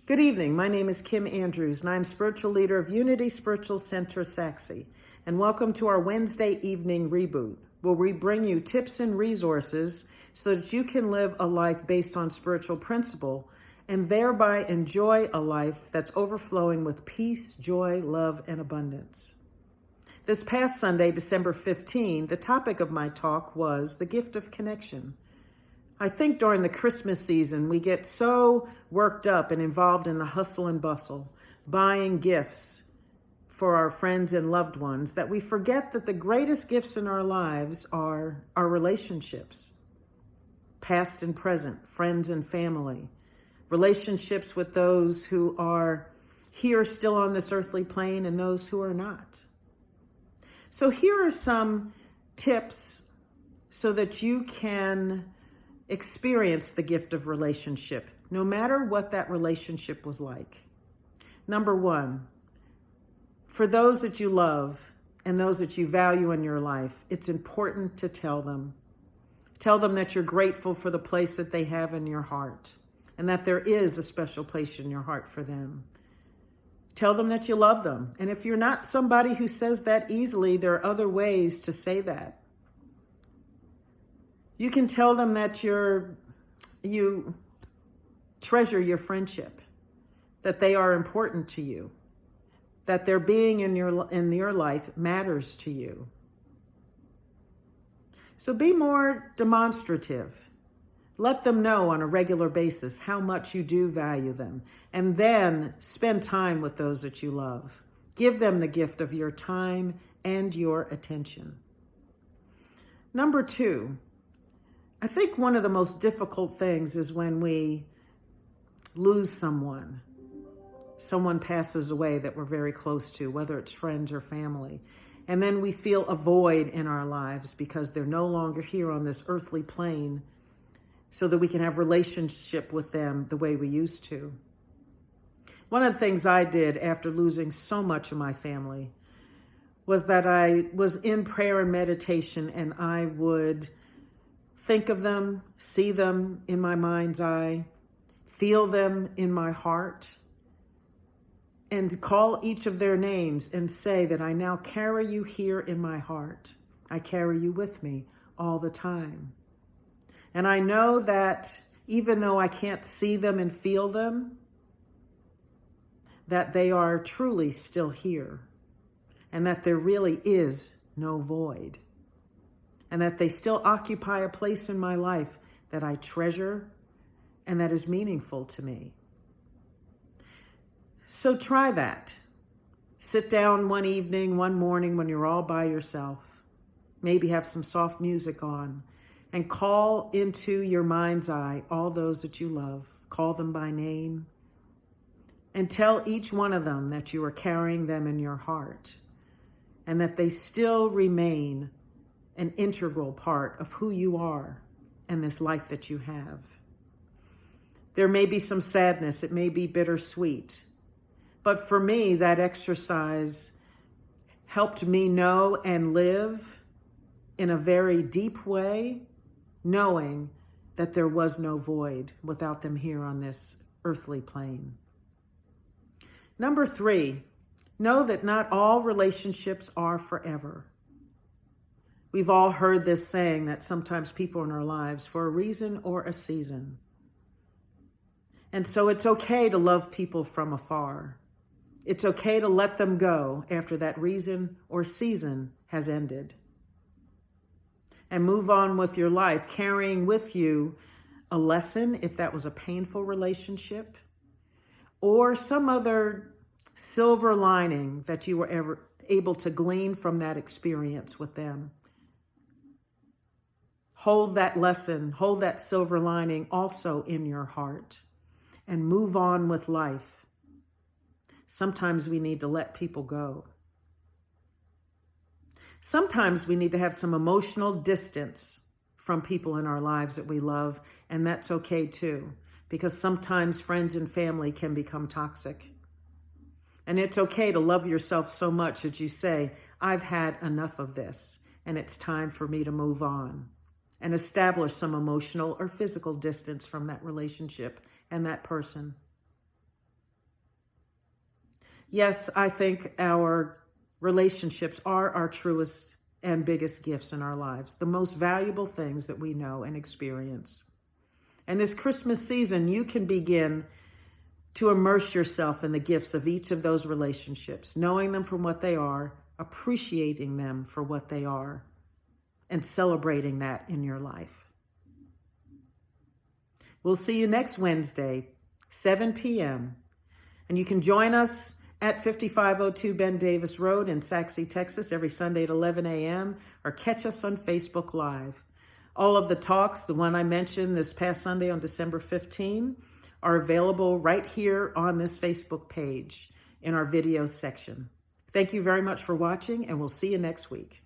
Good evening. My name is Kim Andrews, and I'm spiritual leader of Unity Spiritual Center, Saxe. And welcome to our Wednesday evening reboot, where we bring you tips and resources so that you can live a life based on spiritual principle and thereby enjoy a life that's overflowing with peace, joy, love, and abundance. This past Sunday, December 15, the topic of my talk was the gift of connection. I think during the Christmas season, we get so worked up and involved in the hustle and bustle, buying gifts for our friends and loved ones, that we forget that the greatest gifts in our lives are our relationships, past and present, friends and family, relationships with those who are here still on this earthly plane and those who are not. So here are some tips so that you can experience the gift of relationship, no matter what that relationship was like. Number one, for those that you love and those that you value in your life, it's important to tell them. Tell them that you're grateful for the place that they have in your heart and that there is a special place in your heart for them. Tell them that you love them. And if you're not somebody who says that easily, there are other ways to say that. You can tell them that you treasure your friendship, that they are important to you, that their being in your life matters to you. So be more demonstrative. Let them know on a regular basis how much you do value them, and then spend time with those that you love. Give them the gift of your time and your attention. Number two, I think one of the most difficult things is when we lose someone passes away that we're very close to, whether it's friends or family. And then we feel a void in our lives because they're no longer here on this earthly plane so that we can have relationship with them the way we used to. One of the things I did after losing so much of my family was that I was in prayer and meditation, and I would think of them, see them in my mind's eye, feel them in my heart, and call each of their names and say that I now carry you here in my heart. I carry you with me all the time. And I know that even though I can't see them and feel them, that they are truly still here, and that there really is no void, and that they still occupy a place in my life that I treasure and that is meaningful to me. So try that. Sit down one evening, one morning when you're all by yourself, maybe have some soft music on, and call into your mind's eye all those that you love. Call them by name and tell each one of them that you are carrying them in your heart and that they still remain an integral part of who you are and this life that you have. There may be some sadness, it may be bittersweet, but for me, that exercise helped me know and live in a very deep way, knowing that there was no void without them here on this earthly plane. Number three, know that not all relationships are forever. We've all heard this saying that sometimes people in our lives for a reason or a season. And so it's okay to love people from afar. It's okay to let them go after that reason or season has ended. And move on with your life, carrying with you a lesson, if that was a painful relationship, or some other silver lining that you were ever able to glean from that experience with them. Hold that lesson, hold that silver lining also in your heart, and move on with life. Sometimes we need to let people go. Sometimes we need to have some emotional distance from people in our lives that we love, and that's okay too, because sometimes friends and family can become toxic. And it's okay to love yourself so much that you say, I've had enough of this, and it's time for me to move on. And establish some emotional or physical distance from that relationship and that person. Yes, I think our relationships are our truest and biggest gifts in our lives, the most valuable things that we know and experience. And this Christmas season, you can begin to immerse yourself in the gifts of each of those relationships, knowing them for what they are, appreciating them for what they are, and celebrating that in your life. We'll see you next Wednesday, 7 p.m. And you can join us at 5502 Ben Davis Road in Sachse, Texas, every Sunday at 11 a.m., or catch us on Facebook Live. All of the talks, the one I mentioned this past Sunday on December 15, are available right here on this Facebook page in our videos section. Thank you very much for watching, and we'll see you next week.